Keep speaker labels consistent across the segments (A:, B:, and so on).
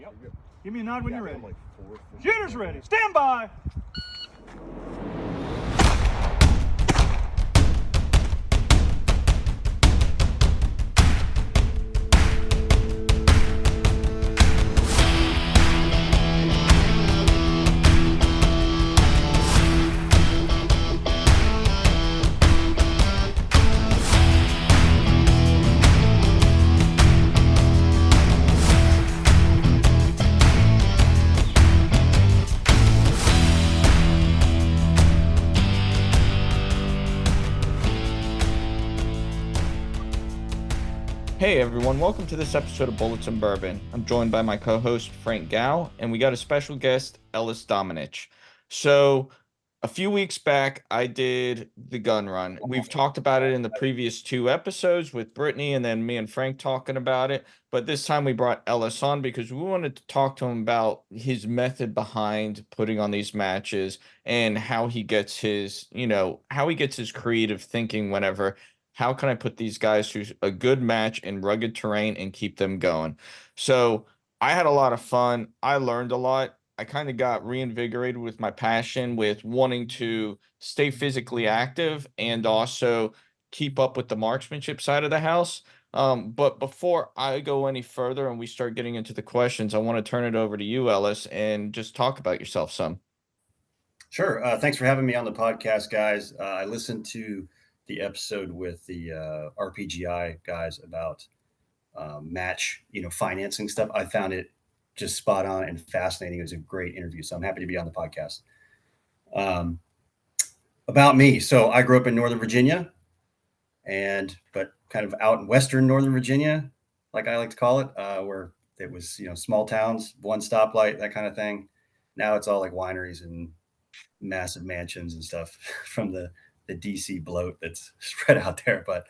A: Yep. Give me a nod when you're ready.
B: Like
A: Shooter's ready. Stand by.
C: Hey everyone, welcome to this episode of Bullets and Bourbon. I'm joined by my co-host Frank Gao, and we got a special guest, Ellis Domenech. So, a few weeks back, I did the gun run. We've talked about it in the previous two episodes with Brittany and then me and Frank talking about it. But this time we brought Ellis on because we wanted to talk to him about his method behind putting on these matches and how he gets his, how he gets his creative thinking whenever how can I put these guys through a good match in rugged terrain and keep them going? So I had a lot of fun. I learned a lot. I kind of got reinvigorated with my passion with wanting to stay physically active and also keep up with the marksmanship side of the house. But before I go any further and we start getting into the questions, I want to turn it over to you, Ellis, and just talk about yourself some.
D: Sure. Thanks for having me on the podcast, guys. I listened to the episode with the RPGI guys about match, financing stuff. I found it just spot on and fascinating. It was a great interview, so I'm happy to be on the podcast. About me, so I grew up in Northern Virginia, but kind of out in Western Northern Virginia, like I like to call it, where it was small towns, one stoplight, that kind of thing. Now it's all like wineries and massive mansions and stuff from the DC bloat that's spread out there, but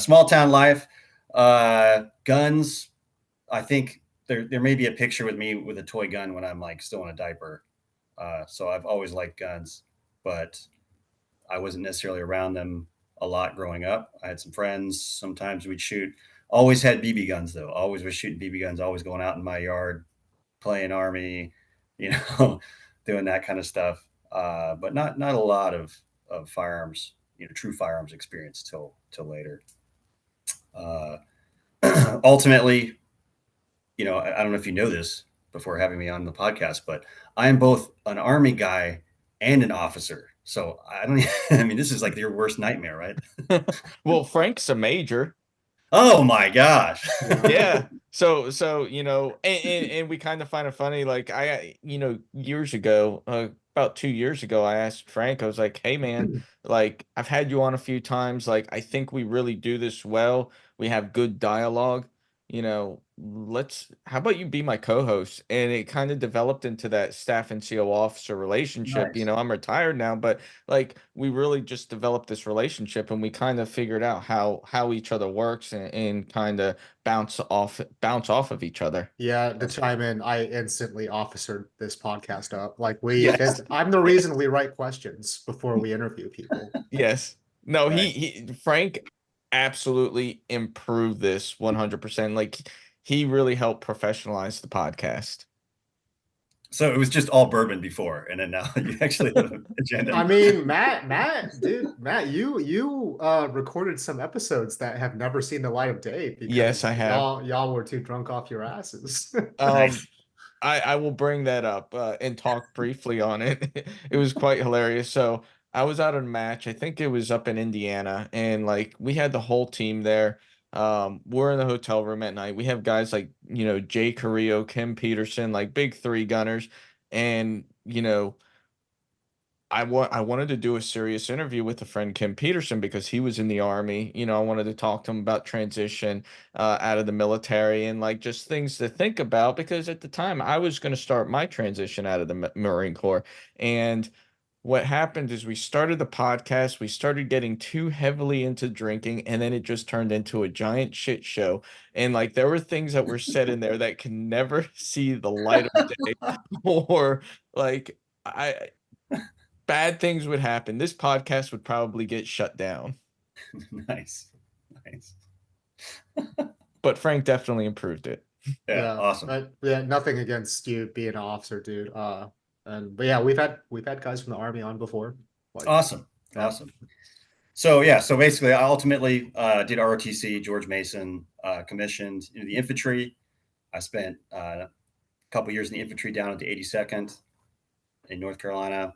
D: small town life, guns. I think there may be a picture with me with a toy gun when I'm like still in a diaper. So I've always liked guns, but I wasn't necessarily around them a lot growing up. I had some friends. Sometimes we'd shoot. Always had BB guns though. Always was shooting BB guns. Always going out in my yard, playing army, doing that kind of stuff. But not a lot of firearms, true firearms experience till later. Ultimately, I don't know if you know this before having me on the podcast, but I am both an Army guy and an officer. So I mean, this is like your worst nightmare, right?
C: Well, Frank's a major.
D: Oh my gosh.
C: Yeah. So, and we kind of find it funny. Like years ago, about 2 years ago, I asked Frank, I was like, hey man, like I've had you on a few times. Like, I think we really do this well. We have good dialogue, how about you be my co-host? And it kind of developed into that staff and CO officer relationship.
D: Nice.
C: I'm retired now, but like we really just developed this relationship and we kind of figured out how each other works and kind of bounce off of each other.
E: Yeah, to chime in, I instantly officered this podcast up. Like
C: Yes.
E: I'm the reason we write questions before we interview people.
C: Yes. No,
D: Right.
C: Frank absolutely improved this 100%. Like he really helped professionalize the podcast.
D: So it was just all bourbon before, and then now you actually have an agenda.
E: I mean, Matt, you recorded some episodes that have never seen the light of day because
C: Yes, I have.
E: y'all were too drunk off your asses.
D: Nice.
C: I will bring that up and talk briefly on it. It was quite hilarious. So I was out on a match. I think it was up in Indiana, and like we had the whole team there. We're in the hotel room at night. We have guys like Jay Carrillo, Kim Peterson, like big three gunners, and I wanted to do a serious interview with a friend Kim Peterson because he was in the army. I wanted to talk to him about transition out of the military and like just things to think about because at the time I was going to start my transition out of the Marine Corps. And what happened is we started the podcast, we started getting too heavily into drinking, and then it just turned into a giant shit show. And like there were things that were said in there that can never see the light of day or like bad things would happen. This podcast would probably get shut down.
D: Nice.
C: But Frank definitely improved it.
D: Yeah, awesome.
E: Yeah, nothing against you being an officer, dude. But yeah, we've had guys from the Army on before. Like,
D: Awesome.
E: yeah.
D: Awesome. So yeah, so basically I ultimately did ROTC, George Mason, commissioned into the infantry. I spent a couple years in the infantry down at the 82nd in North Carolina.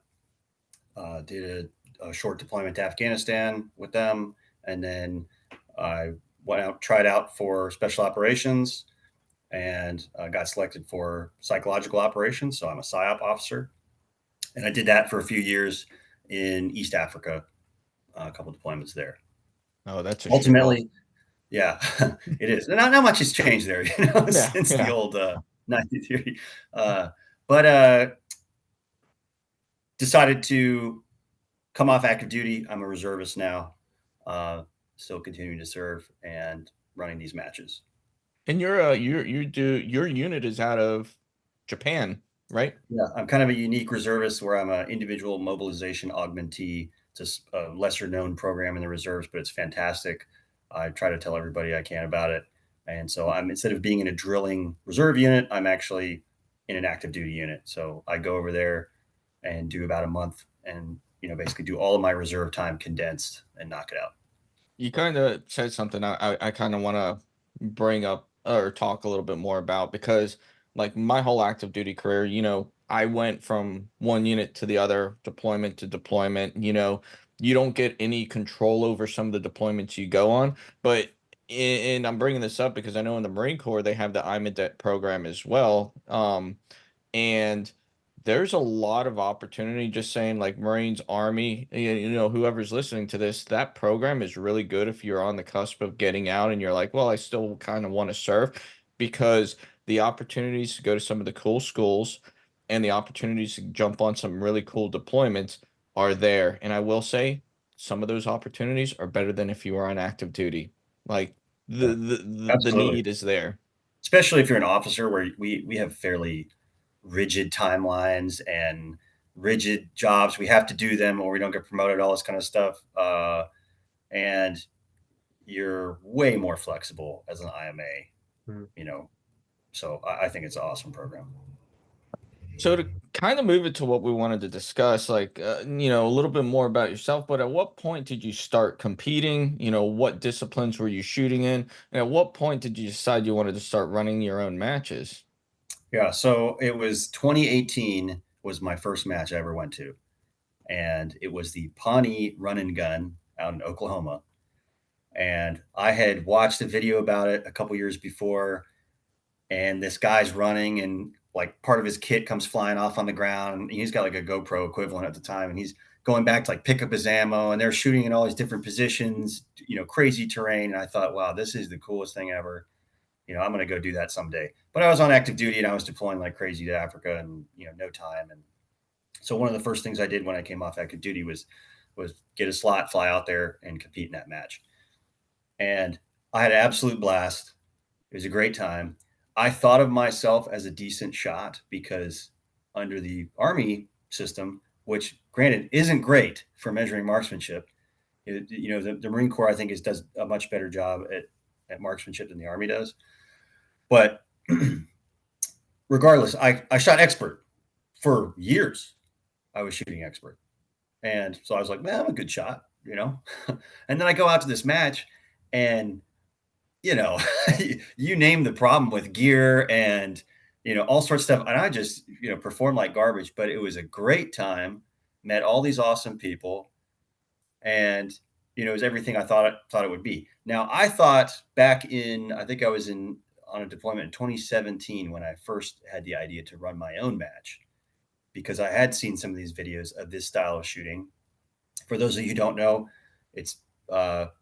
D: Did a short deployment to Afghanistan with them, and then I went out, tried out for special operations, and got selected for psychological operations. So I'm a PSYOP officer, and I did that for a few years in East Africa, a couple deployments there.
C: Oh, that's a
D: Ultimately, yeah, it is. Not much has changed there,
C: Yeah,
D: since
C: yeah.
D: the old 93. But decided to come off active duty. I'm a reservist now, still continuing to serve and running these matches.
C: And your unit is out of Japan, right?
D: Yeah, I'm kind of a unique reservist where I'm an individual mobilization augmentee. It's a lesser known program in the reserves, but it's fantastic. I try to tell everybody I can about it. And so I'm, instead of being in a drilling reserve unit, I'm actually in an active duty unit. So I go over there and do about a month and, basically do all of my reserve time condensed and knock it out.
C: You kind of said something I kind of want to bring up or talk a little bit more about, because like my whole active duty career, I went from one unit to the other, deployment to deployment. You don't get any control over some of the deployments you go on, but and I'm bringing this up because I know in the Marine Corps they have the IMADET program as well. And there's a lot of opportunity, just saying, like Marines, Army, whoever's listening to this, that program is really good if you're on the cusp of getting out and you're like, well, I still kind of want to serve, because the opportunities to go to some of the cool schools and the opportunities to jump on some really cool deployments are there. And I will say some of those opportunities are better than if you are on active duty. Like
D: Yeah,
C: the
D: absolutely.
C: need is there.
D: Especially if you're an officer where we have fairly rigid timelines and rigid jobs. We have to do them or we don't get promoted, all this kind of stuff. And you're way more flexible as an IMA,
E: Mhm.
D: you know. So I think it's an awesome program.
C: So to kind of move it to what we wanted to discuss, like, a little bit more about yourself, but at what point did you start competing? What disciplines were you shooting in? And at what point did you decide you wanted to start running your own matches?
D: Yeah. So it was 2018 was my first match I ever went to. And it was the Pawnee Run and Gun out in Oklahoma. And I had watched a video about it a couple years before, and this guy's running and like part of his kit comes flying off on the ground. And he's got like a GoPro equivalent at the time, and he's going back to like pick up his ammo, and they're shooting in all these different positions, crazy terrain. And I thought, wow, this is the coolest thing ever. I'm going to go do that someday. But I was on active duty and I was deploying like crazy to Africa and, no time. And so one of the first things I did when I came off active duty was get a slot, fly out there and compete in that match. And I had an absolute blast. It was a great time. I thought of myself as a decent shot because under the Army system, which granted isn't great for measuring marksmanship, the Marine Corps I think does a much better job at marksmanship than the Army does. But regardless, I shot expert for years. I was shooting expert. And so I was like, man, I'm a good shot, And then I go out to this match and, you name the problem with gear and, all sorts of stuff. And I just, performed like garbage, but it was a great time, met all these awesome people. And, it was everything I thought it would be. Now, I thought back I think I was on a deployment in 2017 when I first had the idea to run my own match, because I had seen some of these videos of this style of shooting. For those of you who don't know, it's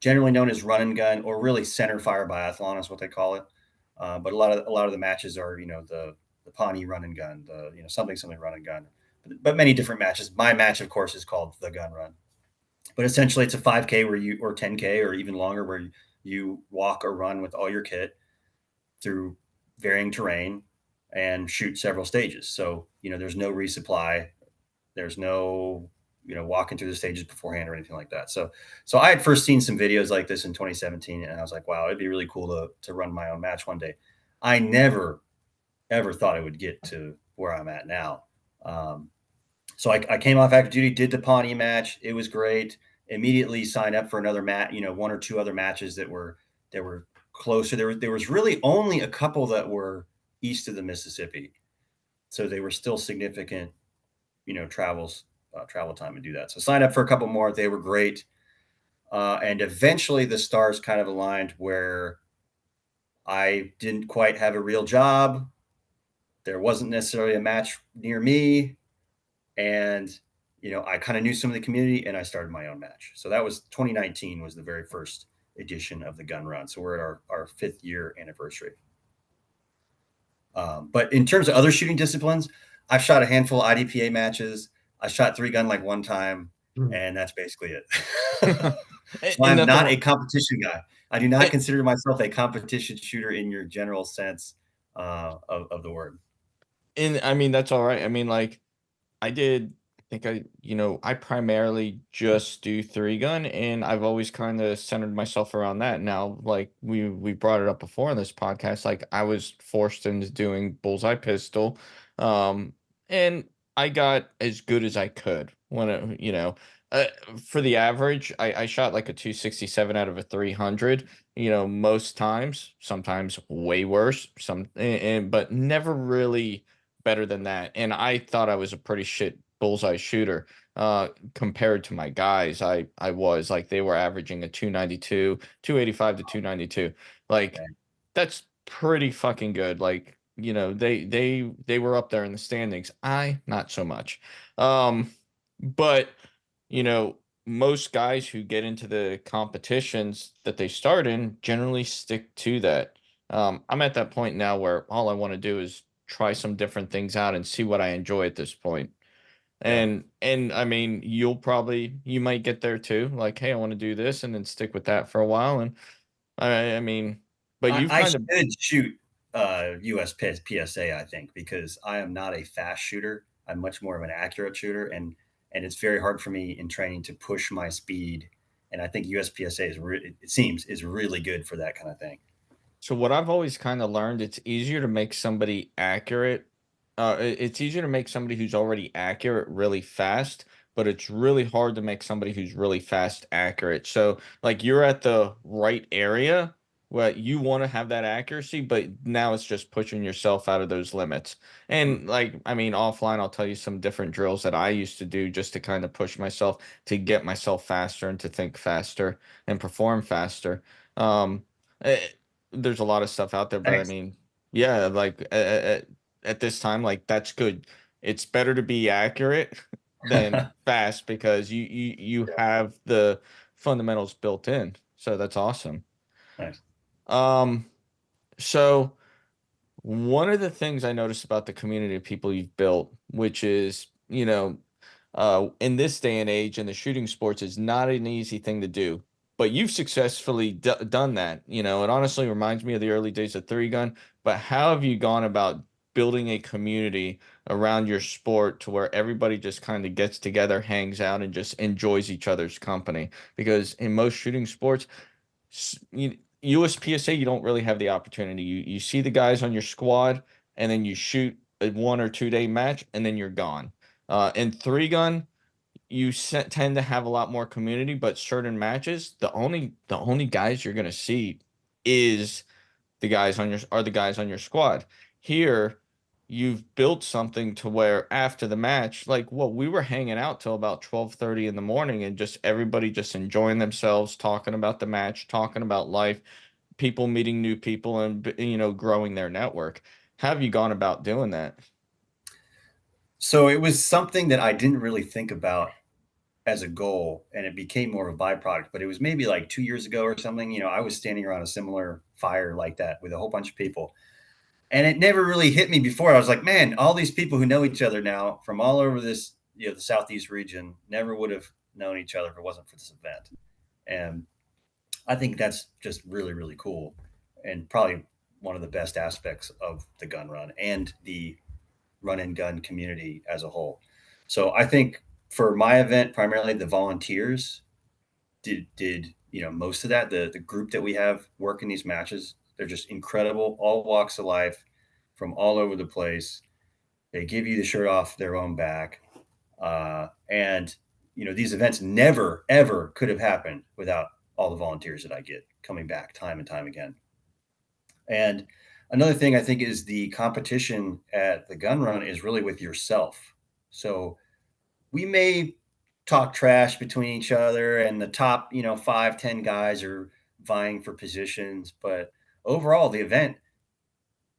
D: generally known as run and gun, or really center fire biathlon is what they call it. But a lot of the matches are, the Pawnee run and gun, the something run and gun, but many different matches. My match, of course, is called the gun run. But essentially, it's a 5K or 10K or even longer, where you walk or run with all your kit through varying terrain and shoot several stages. So, there's no resupply. There's no, walking through the stages beforehand or anything like that. So I had first seen some videos like this in 2017, and I was like, wow, it'd be really cool to run my own match one day. I never ever thought I would get to where I'm at now. So I came off active duty, did the Pawnee match. It was great. Immediately signed up for another match, one or two other matches that were closer. There was really only a couple that were east of the Mississippi, so they were still significant, travel time to do that. So signed up for a couple more. They were great, and eventually the stars kind of aligned where I didn't quite have a real job. There wasn't necessarily a match near me, and I kind of knew some of the community, and I started my own match. So that was 2019 was the very first edition of the gun run. So we're at our 5th year anniversary. But in terms of other shooting disciplines, I've shot a handful of IDPA matches. I shot 3-gun like one time, and that's basically it. So I'm not a competition guy. I do not consider myself a competition shooter in your general sense of the word.
C: And I mean, that's all right. I mean, like, I did I primarily just do 3-gun, and I've always kind of centered myself around that. Now, like we brought it up before in this podcast, like I was forced into doing bullseye pistol, and I got as good as I could when uh, for the average, I shot like a 267 out of a 300. Most times, sometimes way worse, but never really better than that. And I thought I was a pretty shit bullseye shooter compared to my guys. I was like they were averaging a 292, 285 to 292. Like that's pretty fucking good. Like, they were up there in the standings. I not so much. But most guys who get into the competitions that they start in generally stick to that. I'm at that point now where all I want to do is try some different things out and see what I enjoy at this point.
D: Yeah.
C: And I mean, you might get there too. Like, hey, I want to do this and then stick with that for a while. And I mean, but you've
D: I
C: kind of
D: should shoot US PSA, I think, because I am not a fast shooter. I'm much more of an accurate shooter, and it's very hard for me in training to push my speed. And I think USPSA is really good for that kind of thing.
C: So what I've always kind of learned, it's easier to make somebody accurate. It's easier to make somebody who's already accurate really fast, but it's really hard to make somebody who's really fast accurate. So like you're at the right area where you want to have that accuracy, but now it's just pushing yourself out of those limits. And like, I mean, offline, I'll tell you some different drills that I used to do just to kind of push myself to get myself faster and to think faster and perform faster. Um, eh, there's a lot of stuff out there, but I
D: Thanks.
C: mean, yeah, like at this time, like that's good. It's better to be accurate than fast because you have the fundamentals built in. So that's awesome.
D: Nice.
C: Um, so one of the things I noticed about the community of people you've built, which is, in this day and age in the shooting sports, is not an easy thing to do. But you've successfully done that. It honestly reminds me of the early days of 3-gun. But how have you gone about building a community around your sport to where everybody just kind of gets together, hangs out, and just enjoys each other's company? Because in most shooting sports, USPSA, you don't really have the opportunity. You see the guys on your squad, and then you shoot a 1 or 2 day match, and then you're gone. In 3-gun, you tend to have a lot more community, but certain matches, the only guys you're gonna see is the guys on your squad. Here, you've built something to where after the match, like we were hanging out till about 12:30 in the morning and just everybody just enjoying themselves, talking about the match, talking about life, people meeting new people and growing their network. How have you gone about doing that?
D: So it was something that I didn't really think about as a goal, and it became more of a byproduct. But it was maybe like 2 years ago or something. I was standing around a similar fire like that with a whole bunch of people, and it never really hit me before. I was like, man, all these people who know each other now from all over this, the Southeast region, never would have known each other if it wasn't for this event. And I think that's just really, really cool, and probably one of the best aspects of the gun run and the run and gun community as a whole. So I think for my event, primarily the volunteers did most of that. The group that we have working these matches They're just incredible, all walks of life from all over the place. They give you the shirt off their own back. And, these events never, ever could have happened without all the volunteers that I get coming back time and time again. And another thing I think is the competition at the gun run is really with yourself. So we may talk trash between each other, and the top, 5, 10 guys are vying for positions. But overall, the event,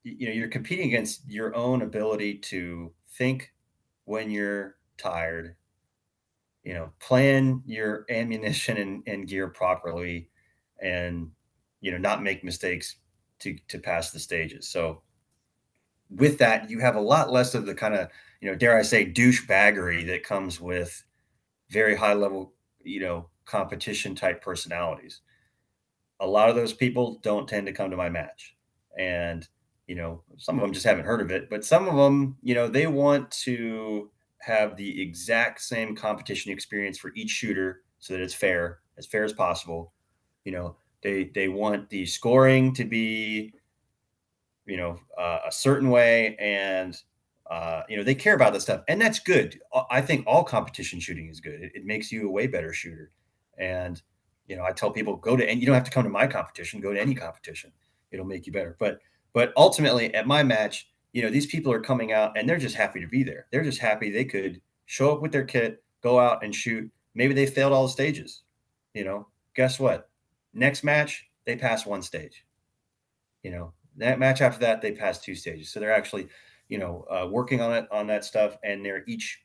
D: you're competing against your own ability to think when you're tired, plan your ammunition and gear properly, and, not make mistakes to pass the stages. So with that, you have a lot less of the kind of, dare I say, douchebaggery that comes with very high level, competition type personalities. A lot of those people don't tend to come to my match. And, some of them just haven't heard of it, but some of them, they want to have the exact same competition experience for each shooter so that it's fair as possible. They want the scoring to be, a certain way, and they care about this stuff, and that's good. I think all competition shooting is good. It makes you a way better shooter. And I tell people, and you don't have to come to my competition. Go to any competition; it'll make you better. But ultimately, at my match, these people are coming out and they're just happy to be there. They're just happy they could show up with their kit, go out and shoot. Maybe they failed all the stages. Guess what? Next match, they pass one stage. That match after that, they pass 2 stages. So they're actually, working on that stuff, and they're each,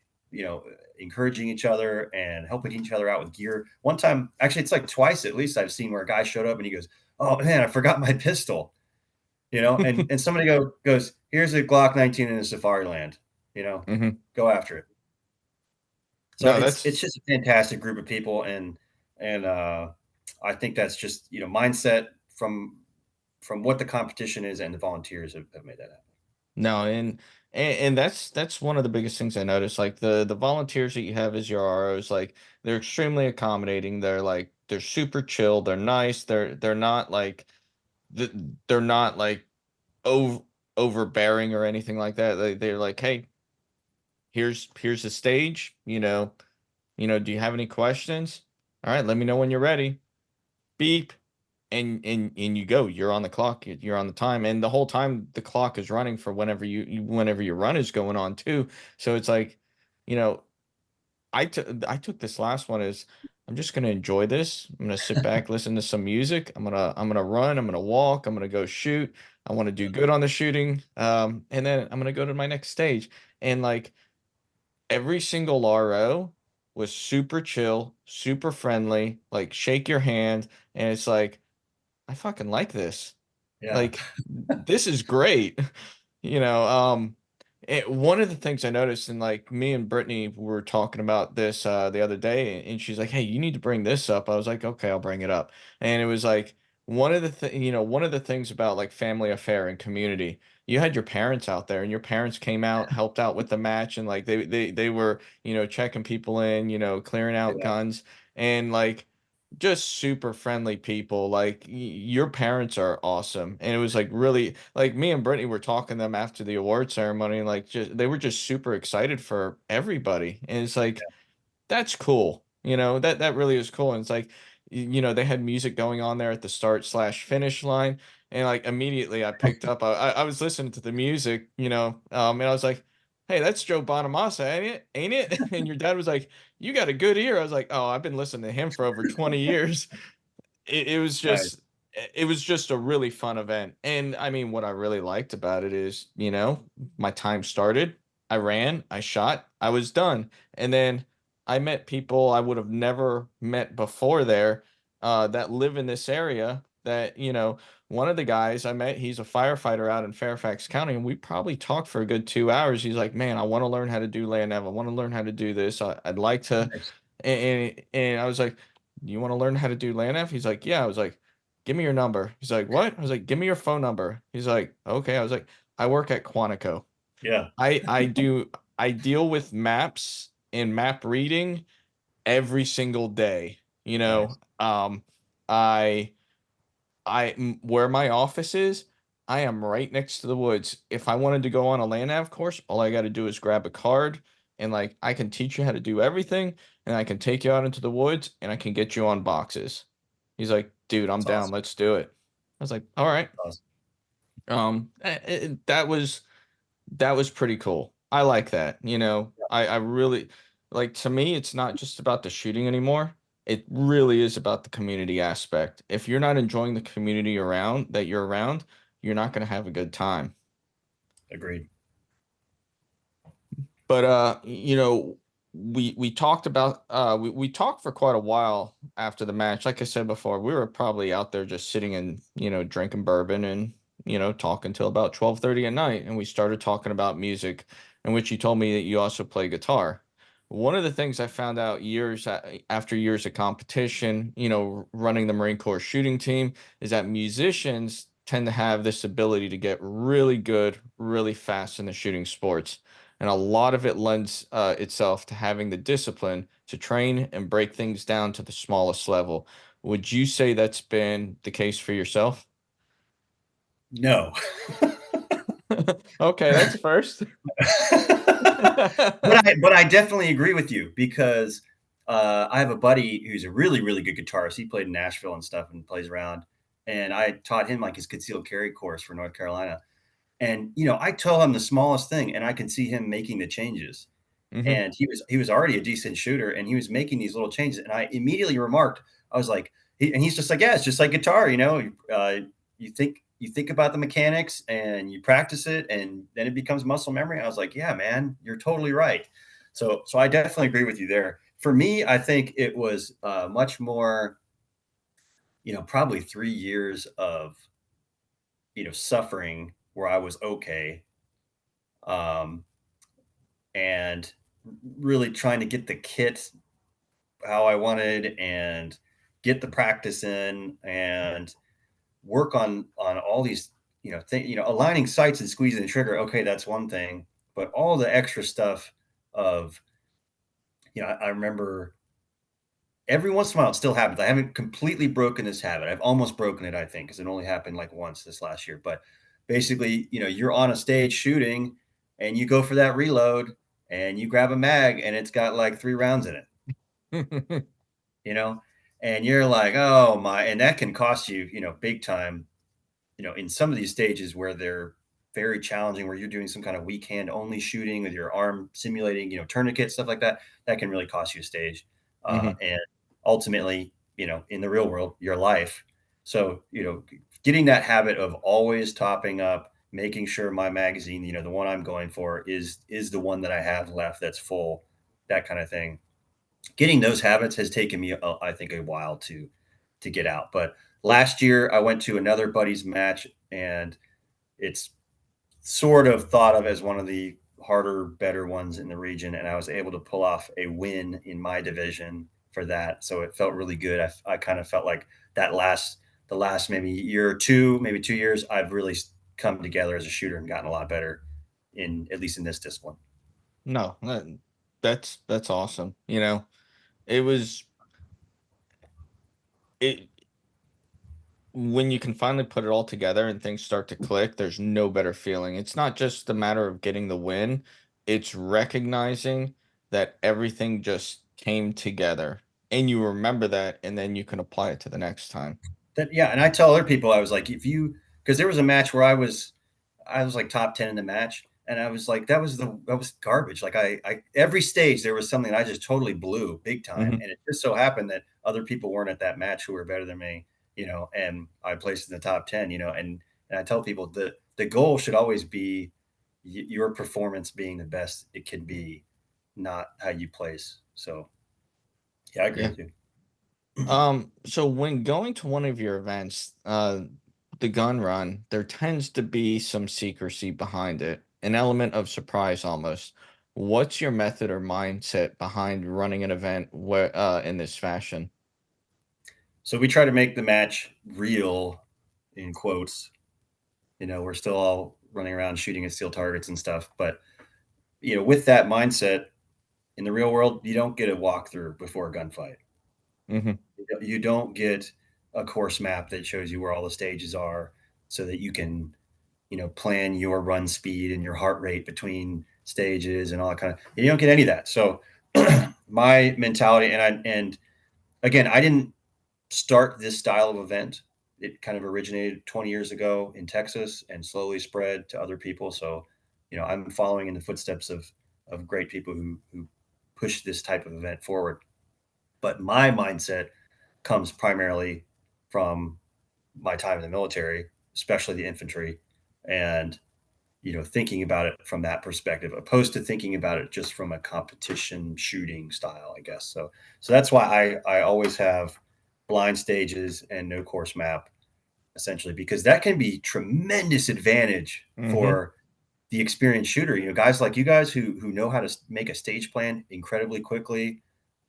D: encouraging each other and helping each other out with gear. One time, actually, it's like twice at least I've seen where a guy showed up and he goes, "Oh man, I forgot my pistol," and somebody goes, "Here's a Glock 19 in a Safari Land,
C: Mhm.
D: go after it." So
C: No,
D: it's just a fantastic group of people, and I think that's just mindset from what the competition is, and the volunteers have made that happen.
C: no, and that's one of the biggest things I noticed. Like the volunteers that you have as your ROs, like they're extremely accommodating. They're super chill. They're nice. They're not like they're not like over overbearing or anything like that. They're like, hey, here's the stage. Do you have any questions? All right, let me know when you're ready. Beep. And you go, you're on the clock, you're on the time, and the whole time the clock is running for whenever your run is going on too. So it's like, you know I took this last one as, I'm just going to enjoy this. I'm going to sit back, listen to some music. I'm going to run, I'm going to walk, I'm going to go shoot. I want to do good on the shooting, and then I'm going to go to my next stage. And like every single RO was super chill, super friendly, like shake your hand, and it's like, I fucking like this.
D: Yeah.
C: Like, this is great. You know, one of the things I noticed, and like me and Brittany were talking about this the other day, and she's like, "Hey, you need to bring this up." I was like, "Okay, I'll bring it up." And it was like one of the things about like family affair and community. You had your parents out there, and your parents came out, helped out with the match, and like they were checking people in, clearing out
D: Yeah.
C: guns, and like just super friendly people. Like your parents are awesome, and it was like really like me and Brittany were talking to them after the award ceremony, and like just they were just super excited for everybody, and it's like that's cool. That really is cool. And it's like, they had music going on there at the start slash finish line. And like immediately I picked up, I was listening to the music, and I was like, hey, that's Joe Bonamassa, ain't it? Ain't it? And your dad was like, you got a good ear. I was like, oh, I've been listening to him for over 20 years. It was
D: Nice.
C: just a really fun event. And I mean, what I really liked about it is, my time started, I ran, I shot, I was done. And then I met people I would have never met before there, that live in this area. That, one of the guys I met, he's a firefighter out in Fairfax County, and we probably talked for a good 2 hours. He's like, man, I want to learn how to do land nav. I want to learn how to do this. I'd like to.
D: Nice.
C: And I was like, you want to learn how to do LANF? He's like, yeah. I was like, give me your number. He's like, what? I was like, give me your phone number. He's like, okay. I was like, I work at Quantico.
D: Yeah.
C: I deal with maps and map reading every single day.
D: Nice.
C: I where my office is, I am right next to the woods. If I wanted to go on a land nav course, all I got to do is grab a card and like I can teach you how to do everything and I can take you out into the woods and I can get you on boxes. He's like, dude, I'm
D: That's
C: down.
D: awesome.
C: Let's do it. I was like, all right.
D: Awesome.
C: That was pretty cool. I like that. I really like, to me, it's not just about the shooting anymore. It really is about the community aspect. If you're not enjoying the community around that you're around, you're not going to have a good time.
D: Agreed.
C: But we talked about we talked for quite a while after the match. Like I said before, we were probably out there just sitting and drinking bourbon and talking till about 12:30 at night, and we started talking about music, in which you told me that you also play guitar. One of the things I found out after years of competition, running the Marine Corps shooting team, is that musicians tend to have this ability to get really good, really fast in the shooting sports. And a lot of it lends itself to having the discipline to train and break things down to the smallest level. Would you say that's been the case for yourself?
D: No.
C: Okay, that's first.
D: But I definitely agree with you because I have a buddy who's a really, really good guitarist. He played in Nashville and stuff and plays around. And I taught him like his concealed carry course for North Carolina. And I tell him the smallest thing, and I can see him making the changes.
C: Hmm.
D: And he was already a decent shooter, and he was making these little changes. And I immediately remarked, I was like, and he's just like, yeah, it's just like guitar, you think about the mechanics and you practice it, and then it becomes muscle memory. I was like, yeah, man, you're totally right. So I definitely agree with you there. For me, I think it was much more, probably 3 years of suffering where I was okay, um, and really trying to get the kit how I wanted and get the practice in and work on all these aligning sights and squeezing the trigger. Okay, that's one thing, but all the extra stuff of I remember every once in a while it still happens. I haven't completely broken this habit. I've almost broken it, I think, because it only happened like once this last year. But basically, you're on a stage shooting and you go for that reload and you grab a mag and it's got like 3 rounds in it, you know, and you're like, oh my, and that can cost you, big time, in some of these stages where they're very challenging, where you're doing some kind of weak hand only shooting with your arm simulating, tourniquet, stuff like that, that can really cost you a stage.
C: Hmm.
D: And ultimately, in the real world, your life. So, getting that habit of always topping up, making sure my magazine, the one I'm going for is the one that I have left that's full, that kind of thing. Getting those habits has taken me, I think, a while to get out. But last year, I went to another buddy's match, and it's sort of thought of as one of the harder, better ones in the region. And I was able to pull off a win in my division for that. So it felt really good. I kind of felt like the last maybe year or two, maybe 2 years, I've really come together as a shooter and gotten a lot better at least in this discipline.
C: No, that's awesome. It was it when you can finally put it all together and things start to click, there's no better feeling. It's not just a matter of getting the win, it's recognizing that everything just came together and you remember that and then you can apply it to the next time.
D: Yeah, and I tell other people, I was like, because there was a match where I was like top 10 in the match. And I was like, that was garbage. Like every stage there was something I just totally blew big time.
C: Hmm.
D: And it just so happened that other people weren't at that match who were better than me, and I placed in the top 10, and I tell people the goal should always be your performance being the best it can be, not how you place. So yeah, I agree
C: Yeah.
D: with you.
C: So when going to one of your events, the gun run, there tends to be some secrecy behind it, an element of surprise almost. What's your method or mindset behind running an event where in this fashion?
D: So we try to make the match real in quotes. We're still all running around shooting at steel targets and stuff. But, with that mindset in the real world, you don't get a walkthrough before a gunfight.
C: Hmm.
D: You don't get a course map that shows you where all the stages are, so that you can, plan your run speed and your heart rate between stages and all that kind of. You don't get any of that. So my mentality, and again, I didn't start this style of event. It kind of originated 20 years ago in Texas and slowly spread to other people. So, I'm following in the footsteps of great people who push this type of event forward. But my mindset comes primarily from my time in the military, especially the infantry, and thinking about it from that perspective, opposed to thinking about it just from a competition shooting style, I guess. So that's why I always have blind stages and no course map, essentially, because that can be tremendous advantage for the experienced shooter. Guys like you guys who know how to make a stage plan incredibly quickly.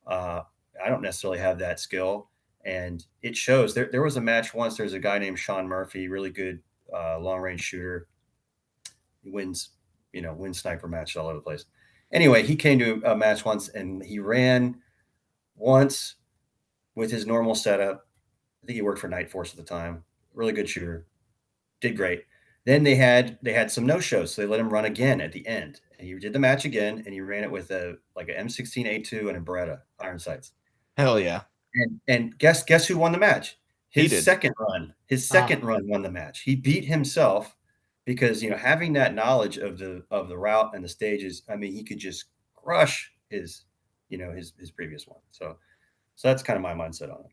D: I don't necessarily have that skill, and it shows. There was a match once. There's a guy named Sean Murphy, really good long range shooter. He wins sniper matches all over the place. Anyway, he came to a match once and he ran once with his normal setup. I think he worked for Night Force at the time. Really good shooter. Did great. Then they had some no shows, so they let him run again at the end. And he did the match again, and he ran it with a M16A2 and a Beretta iron sights.
C: Hell yeah!
D: And guess who won the match?
C: He did.
D: Second run won the match. He beat himself because having that knowledge of the route and the stages. I mean, he could just crush his his previous one. So that's kind of my mindset on it.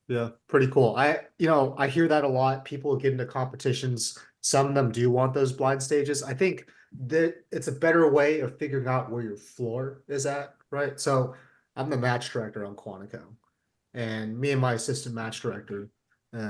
E: Yeah, pretty cool. I hear that a lot. People get into competitions. Some of them do want those blind stages. I think that it's a better way of figuring out where your floor is at, right? So I'm the match director on Quantico, and me and my assistant match director,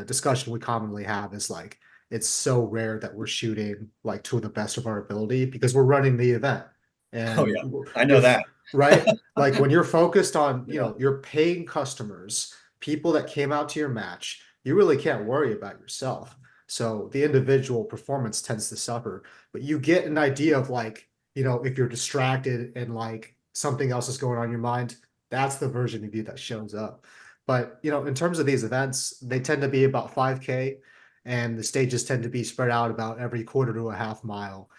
E: discussion we commonly have is like, it's so rare that we're shooting like to the best of our ability because we're running the event. And
D: Oh yeah, I know that.
E: Right? Like when you're focused on, your paying customers, people that came out to your match, you really can't worry about yourself. So the individual performance tends to suffer, but you get an idea of like, if you're distracted and like something else is going on in your mind, that's the version of you that shows up. But, in terms of these events, they tend to be about 5K, and the stages tend to be spread out about every quarter to a half mile.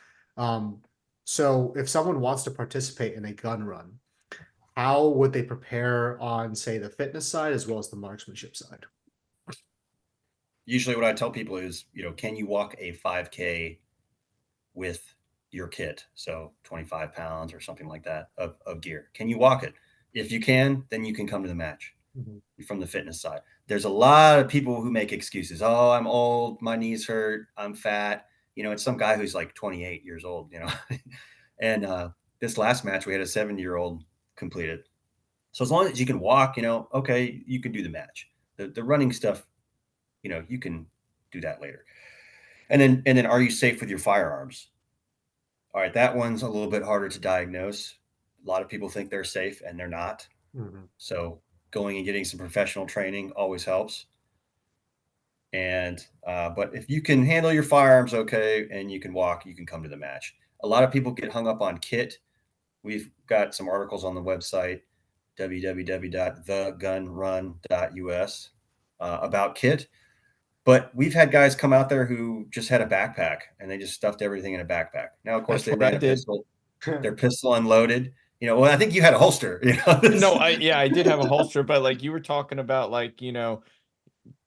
E: So if someone wants to participate in a gun run, how would they prepare on, say, the fitness side as well as the marksmanship side?
D: Usually what I tell people is, can you walk a 5K with your kit? So 25 pounds or something like that of gear. Can you walk it? If you can, then you can come to the match. From the fitness side. There's a lot of people who make excuses. Oh, I'm old. My knees hurt. I'm fat. It's some guy who's like 28 years old, and this last match, we had a 70-year-old completed. So as long as you can walk, okay, you can do the match. The running stuff, you can do that later. And then are you safe with your firearms? All right, that one's a little bit harder to diagnose. A lot of people think they're safe and they're not. So going and getting some professional training always helps. And but if you can handle your firearms okay and you can walk, you can come to the match. A lot of people get hung up on kit. We've got some articles on the website, www.thegunrun.us, about kit. But we've had guys come out there who just had a backpack and they just stuffed everything in a backpack. Now, of course, they ran a pistol. Their pistol unloaded. Well, I think you had a holster.
C: No, I did have a holster, but like you were talking about, like,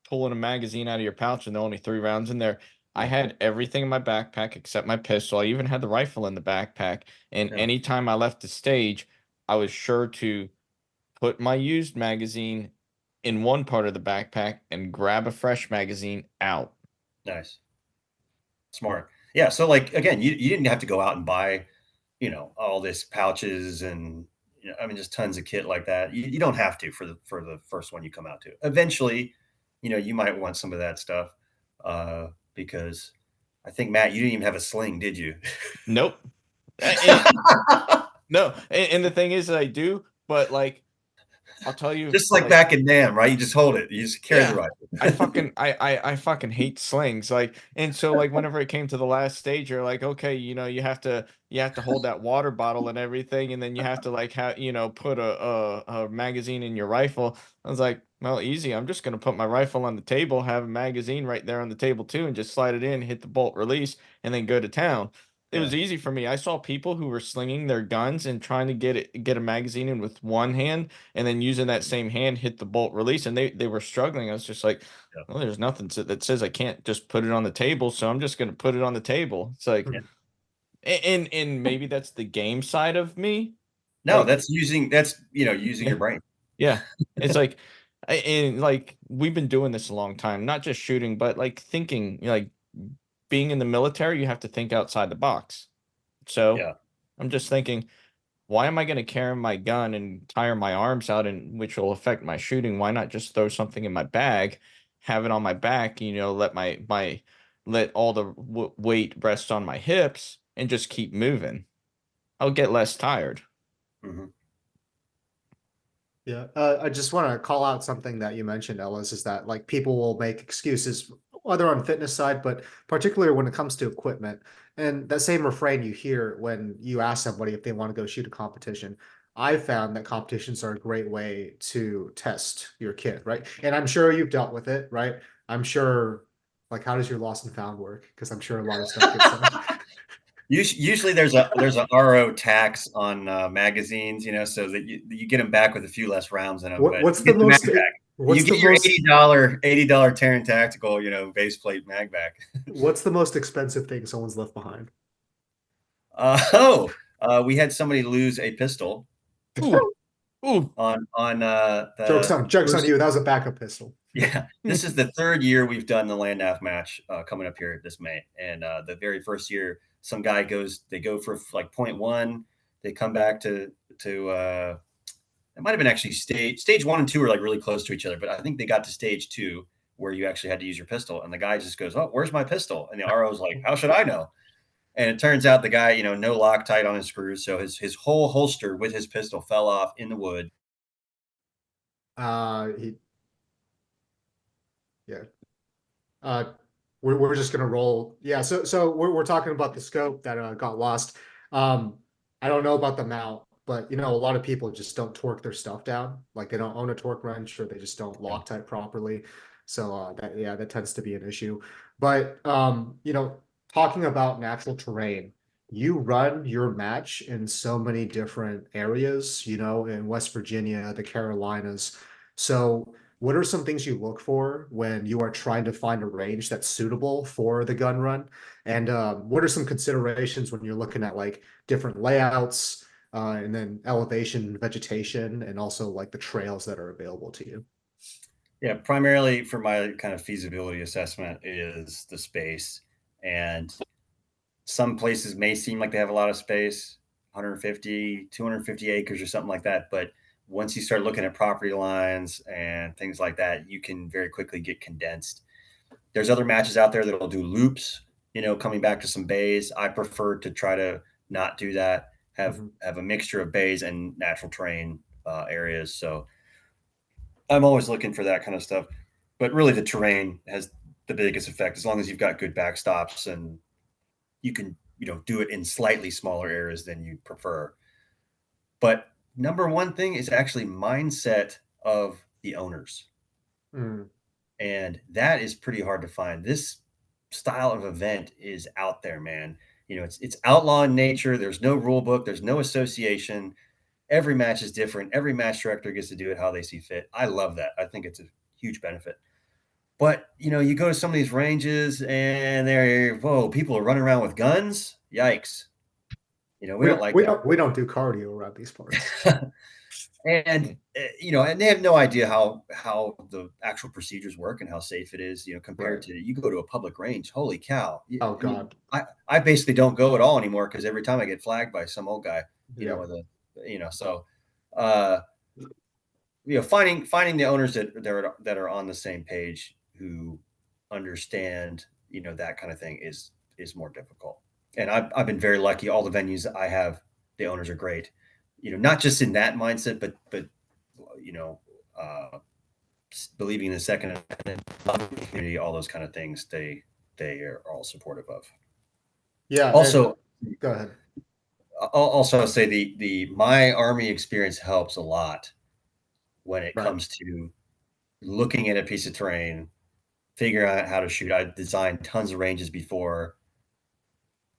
C: pulling a magazine out of your pouch and there are only 3 rounds in there. I had everything in my backpack except my pistol. I even had the rifle in the backpack. And anytime I left the stage, I was sure to put my used magazine in one part of the backpack and grab a fresh magazine out.
D: Nice. Smart. Yeah. So like, again, you didn't have to go out and buy, all this pouches and, just tons of kit like that. You don't have to for the first one you come out to. Eventually, you might want some of that stuff, because I think, Matt, you didn't even have a sling, did you?
C: Nope. No. And the thing is that I do, but like I'll tell you,
D: Just like back in NAM, right? You just hold it. You just carry the
C: yeah,
D: rifle.
C: I fucking hate slings. Like, and so like whenever it came to the last stage, you're like, okay, you have to hold that water bottle and everything, and then you have to like put a magazine in your rifle. I was like, well, easy. I'm just gonna put my rifle on the table, have a magazine right there on the table too, and just slide it in, hit the bolt release, and then go to town. It
D: Yeah.
C: was easy for me. I saw people who were slinging their guns and trying to get a magazine in with one hand and then using that same hand hit the bolt release, and they were struggling. I was just like,
D: Yeah.
C: well, there's nothing that says I can't just put it on the table, so I'm just going to put it on the table. It's like,
D: Yeah.
C: and maybe that's the game side of me.
D: No,
C: Like,
D: that's using your brain.
C: yeah, it's like, and like we've been doing this a long time, not just shooting, but like thinking, like being in the military, you have to think outside the box. So
D: Yeah.
C: I'm just thinking, why am I going to carry my gun and tire my arms out, and which will affect my shooting? Why not just throw something in my bag, have it on my back, let let all the weight rest on my hips and just keep moving. I'll get less tired.
D: Mhm.
E: Yeah, I just want to call out something that you mentioned, Ellis, is that like people will make excuses, whether on fitness side, but particularly when it comes to equipment. And that same refrain you hear when you ask somebody if they want to go shoot a competition. I found that competitions are a great way to test your kit, right? And I'm sure you've dealt with it, right? I'm sure, like, how does your lost and found work? Because I'm sure a lot of stuff gets done.
D: Usually there's a RO tax on magazines, so that you get them back with a few less rounds in them,
E: What,
D: but
E: what's
D: you
E: the
D: get the mag
E: most,
D: back. You
E: what's the
D: get your
E: most,
D: $80 Terran Tactical, base plate mag back.
E: what's the most expensive thing someone's left behind?
D: We had somebody lose a pistol
C: Ooh, ooh.
D: on
E: Jokes
D: the
E: on, jokes on
D: first.
E: you. That was a backup pistol.
D: Yeah, this is the third year we've done the land nav match coming up here this May, and the very first year, some guy they go for like point one, they come back to it might have been actually stage one and two are like really close to each other, but I think they got to stage two where you actually had to use your pistol, and the guy just goes, "Oh, where's my pistol?" And the RO's like, "How should I know?" And it turns out the guy, no Loctite on his screws, so his whole holster with his pistol fell off in the wood.
E: He, yeah. Uh, we're just gonna roll. Yeah. So we're talking about the scope that got lost. Um, I don't know about the mount, but a lot of people just don't torque their stuff down. Like they don't own a torque wrench or they just don't Loctite properly. So that tends to be an issue. But talking about natural terrain, you run your match in so many different areas, in West Virginia, the Carolinas. So what are some things you look for when you are trying to find a range that's suitable for the gun run? And what are some considerations when you're looking at like different layouts, and then elevation, vegetation, and also like the trails that are available to you?
D: Yeah, primarily for my kind of feasibility assessment is the space. And some places may seem like they have a lot of space, 150, 250 acres or something like that. But once you start looking at property lines and things like that, you can very quickly get condensed. There's other matches out there that'll do loops, coming back to some bays. I prefer to try to not do that,
E: Mhm.
D: have a mixture of bays and natural terrain areas. So I'm always looking for that kind of stuff. But really, the terrain has the biggest effect as long as you've got good backstops and you can, do it in slightly smaller areas than you prefer. But number one thing is actually mindset of the owners.
E: Mm.
D: And that is pretty hard to find. This style of event is out there, man. It's outlaw in nature. There's no rule book, there's no association. Every match is different. Every match director gets to do it how they see fit. I love that. I think it's a huge benefit. But you go to some of these ranges and whoa, people are running around with guns. Yikes. We
E: We
D: don't
E: don't
D: like
E: we
D: that.
E: don't we don't do cardio around these parts.
D: And and they have no idea how the actual procedures work and how safe it is, compared
E: Right.
D: to you go to a public range. Holy cow.
E: Oh God.
D: I basically don't go at all anymore because every time I get flagged by some old guy,
E: Yeah.
D: with a so uh finding the owners that are on the same page who understand, that kind of thing is more difficult. And I've been very lucky. All the venues I have, the owners are great. Not just in that mindset, but believing in the Second Amendment, loving the community, all those kind of things, they are all supportive of.
E: Yeah.
D: Also,
E: Go ahead.
D: I'll also say my Army experience helps a lot when it
E: Right.
D: comes to looking at a piece of terrain, figuring out how to shoot. I designed tons of ranges before,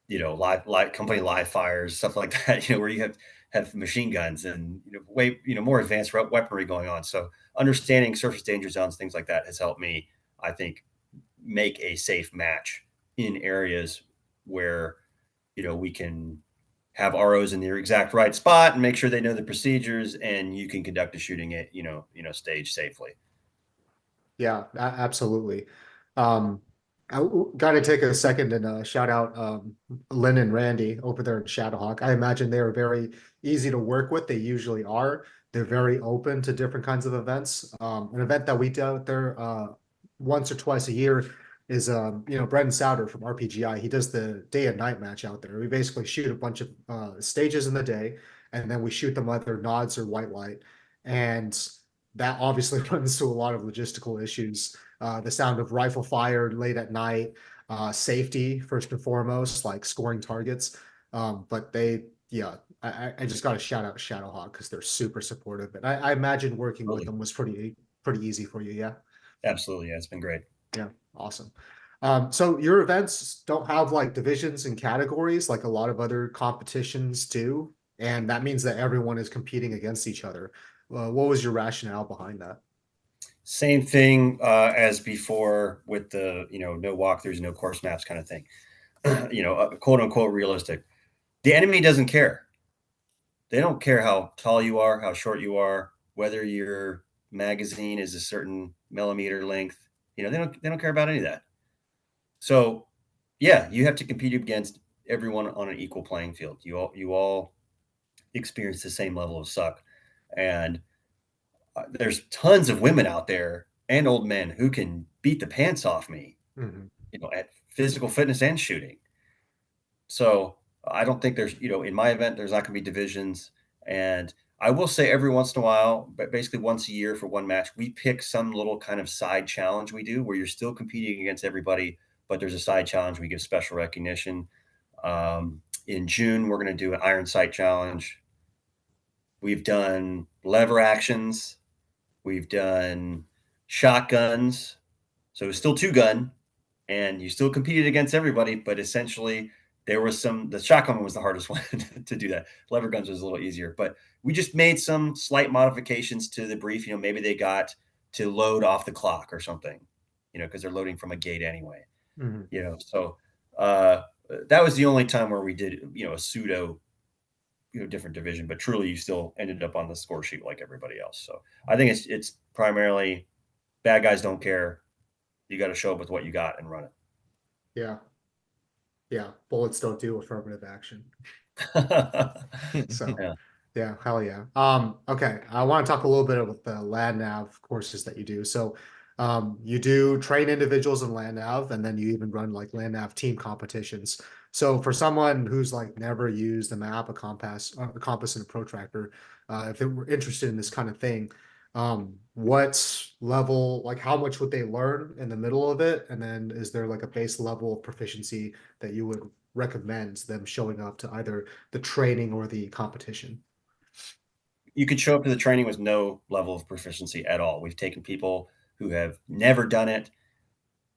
D: live company live fires, stuff like that, where you have machine guns and, way, more advanced weaponry going on. So understanding surface danger zones, things like that has helped me, I think, make a safe match in areas where, we can have ROs in the exact right spot and make sure they know the procedures, and you can conduct a shooting at, stage safely.
E: Yeah, absolutely. I got to take a second and shout out Lynn and Randy over there at Shadowhawk. I imagine they are very easy to work with. They usually are. They're very open to different kinds of events. An event that we do out there once or twice a year is Brendan Souter from RPGI. He does the day and night match out there. We basically shoot a bunch of stages in the day, and then we shoot them either nods or white light. And that obviously runs into a lot of logistical issues. The sound of rifle fire late at night, safety first and foremost, like scoring targets. But I just got to shout out Shadowhawk because they're super supportive. And I imagine working with them was pretty easy for you. Yeah.
D: Absolutely. Yeah, it's been great.
E: Yeah. Awesome. So your events don't have like divisions and categories like a lot of other competitions do. And that means that everyone is competing against each other. What was your rationale behind that?
D: Same thing as before with the, no walkthroughs, no course maps kind of thing. Quote unquote realistic. The enemy doesn't care. They don't care how tall you are, how short you are, whether your magazine is a certain millimeter length. They don't care about any of that. So, yeah, you have to compete against everyone on an equal playing field. You all experience the same level of suck, and there's tons of women out there and old men who can beat the pants off me, at physical fitness and shooting. So I don't think there's, in my event, there's not going to be divisions. And I will say every once in a while, but basically once a year for one match, we pick some little kind of side challenge we do where you're still competing against everybody, but there's a side challenge. We give special recognition. In June, we're going to do an iron sight challenge. We've done lever actions. We've done shotguns. So it's still 2-gun, and you still competed against everybody, but essentially the shotgun one was the hardest one to do that. Lever guns was a little easier, but we just made some slight modifications to the brief. Maybe they got to load off the clock or something, because they're loading from a gate anyway. So that was the only time where we did, a pseudo, different division, but truly you still ended up on the score sheet like everybody else. So I think it's primarily bad guys don't care. You got to show up with what you got and run it.
E: Yeah. Yeah. Bullets don't do affirmative action. So yeah, hell yeah. Okay. I want to talk a little bit about the land nav courses that you do. So you do train individuals in land nav, and then you even run like land nav team competitions. So for someone who's like never used a map, a compass and a protractor, if they were interested in this kind of thing, what level, like how much would they learn in the middle of it? And then is there like a base level of proficiency that you would recommend them showing up to either the training or the competition?
D: You could show up to the training with no level of proficiency at all. We've taken people who have never done it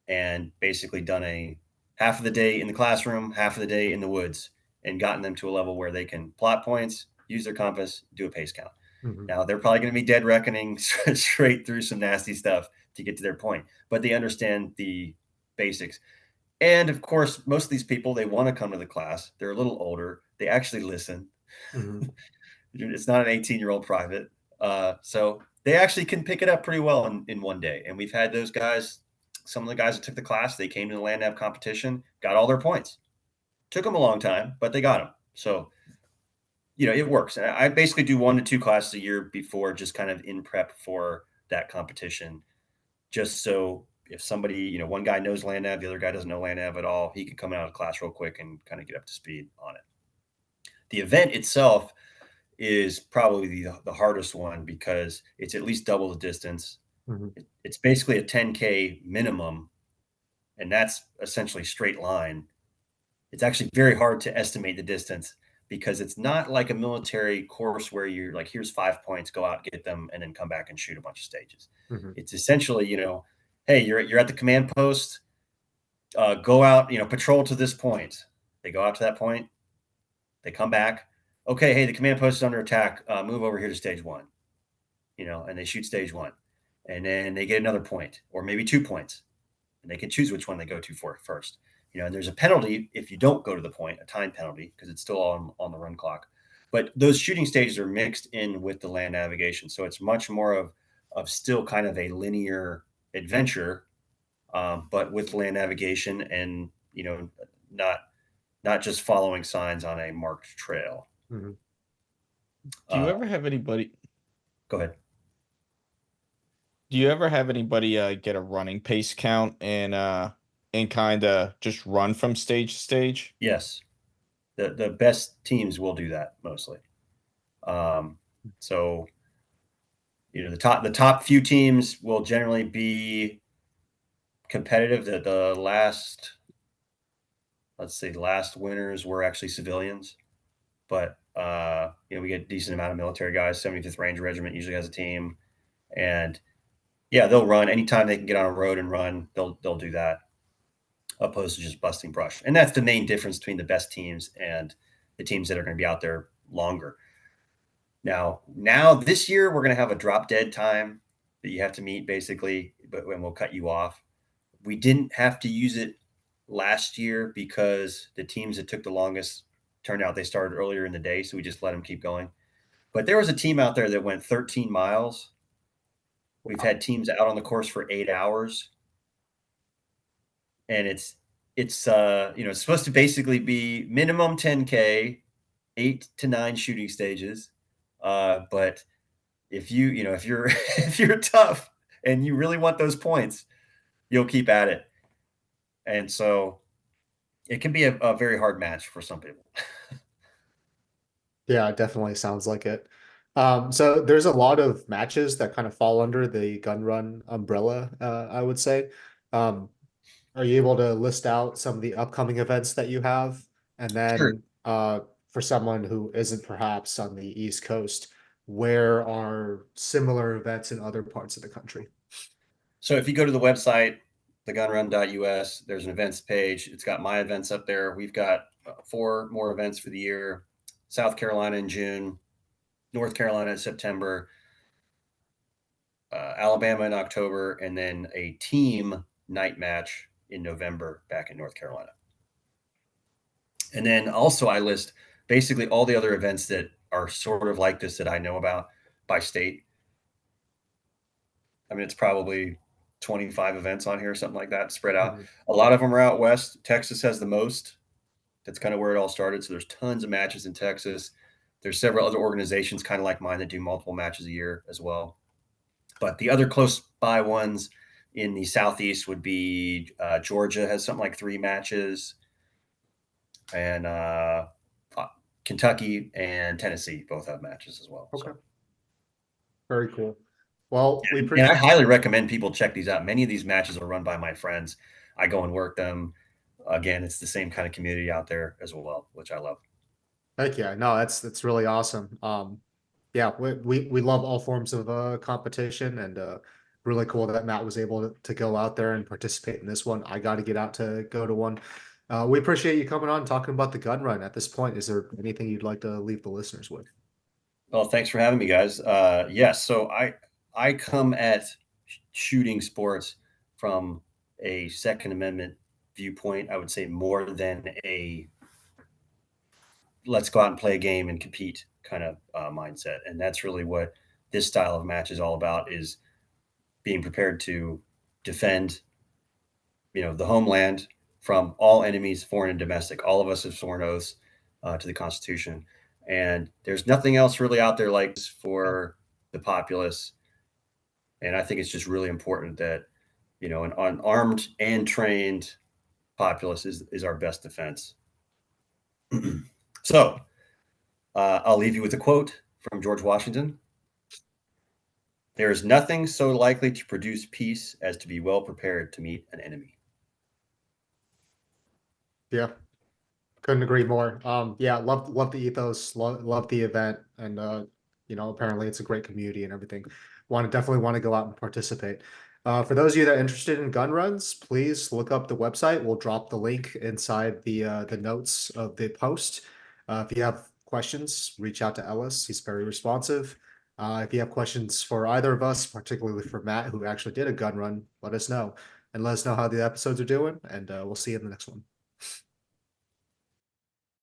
D: and basically done a half of the day in the classroom, half of the day in the woods, and gotten them to a level where they can plot points, use their compass, do a pace count. Now, they're probably going to be dead reckoning straight through some nasty stuff to get to their point, but they understand the basics. And of course, most of these people, they want to come to the class. They're a little older. They actually listen. It's not an 18-year-old private. So they actually can pick it up pretty well in one day. And we've had those guys, some of the guys that took the class, they came to the land nav competition, got all their points. Took them a long time, but they got them. So, it works. I basically do 1 to 2 classes a year before, just kind of in prep for that competition. Just so if somebody, one guy knows land nav, the other guy doesn't know land nav at all, he can come out of class real quick and kind of get up to speed on it. The event itself is probably the hardest one because it's at least double the distance.
E: Mhm.
D: It's basically a 10K minimum, and that's essentially straight line. It's actually very hard to estimate the distance because it's not like a military course where you're like, here's 5 points, go out, get them, and then come back and shoot a bunch of stages.
E: Mhm.
D: It's essentially, hey, you're at the command post, go out, patrol to this point. They go out to that point, they come back. Okay, hey, the command post is under attack. Move over here to stage 1, and they shoot stage 1, and then they get another point or maybe 2 points, and they can choose which one they go to for first. And there's a penalty if you don't go to the point, a time penalty, because it's still on the run clock. But those shooting stages are mixed in with the land navigation, so it's much more of still kind of a linear adventure, but with land navigation and not just following signs on a marked trail.
E: Mhm.
C: Do you ever have anybody?
D: Go ahead.
C: Do you ever have anybody get a running pace count and kind of just run from stage to stage?
D: Yes, the best teams will do that mostly. So the top few teams will generally be competitive. The last, let's say, the last winners were actually civilians, but we get a decent amount of military guys. 75th Ranger Regiment usually has a team, and yeah, they'll run anytime they can get on a road and run. They'll do that, opposed to just busting brush. And that's the main difference between the best teams and the teams that are going to be out there longer. Now this year we're going to have a drop dead time that you have to meet basically, but when we'll cut you off. We didn't have to use it last year because the teams that took the longest turned out they started earlier in the day, so we just let them keep going. But there was a team out there that went 13 miles. We've had teams out on the course for 8 hours. And it's supposed to basically be minimum 10K, 8 to 9 shooting stages. But if you're if you're tough and you really want those points, you'll keep at it. And so it can be a very hard match for some people.
E: Yeah, it definitely sounds like it. So there's a lot of matches that kind of fall under the gun run umbrella, I would say. Um, are you able to list out some of the upcoming events that you have? And
D: Sure.
E: then for someone who isn't perhaps on the East Coast, where are similar events in other parts of the country?
D: So if you go to the website, thegunrun.us, there's an events page. It's got my events up there. We've got 4 more events for the year. South Carolina in June, North Carolina in September, Alabama in October, and then a team night match in November back in North Carolina. And then also I list basically all the other events that are sort of like this that I know about by state. I mean, it's probably 25 events on here, something like that, spread out.
E: Mhm.
D: A lot of them are out west. Texas has the most. That's kind of where it all started. So there's tons of matches in Texas. There's several other organizations kind of like mine that do multiple matches a year as well. But the other close by ones in the Southeast would be Georgia has something like 3 matches, and Kentucky and Tennessee both have matches as well.
E: Okay.
D: So.
E: Very cool. Well, we
D: And I highly recommend people check these out. Many of these matches are run by my friends. I go and work them. Again, it's the same kind of community out there as well, which I love.
E: Heck yeah, no, that's really awesome. Yeah, we love all forms of competition, and really cool that Matt was able to go out there and participate in this one. I got to get out to go to one. We appreciate you coming on and talking about the gun run. At this point, is there anything you'd like to leave the listeners with?
D: Well, thanks for having me, guys. Yes, so I come at shooting sports from a Second Amendment viewpoint. I would say more than a let's go out and play a game and compete kind of mindset. And that's really what this style of match is all about: is being prepared to defend, the homeland from all enemies, foreign and domestic. All of us have sworn oaths to the Constitution, and there's nothing else really out there like this for the populace. And I think it's just really important that an armed and trained populace is our best defense. So I'll leave you with a quote from George Washington. There is nothing so likely to produce peace as to be well prepared to meet an enemy.
E: Yeah, couldn't agree more. Yeah, love the ethos, love the event, and apparently it's a great community and everything. Definitely want to go out and participate. For those of you that are interested in gun runs, please look up the website. We'll drop the link inside the notes of the post. If you have questions, reach out to Ellis. He's very responsive. If you have questions for either of us, particularly for Matt, who actually did a gun run, let us know and let us know how the episodes are doing. And we'll see you in the next one.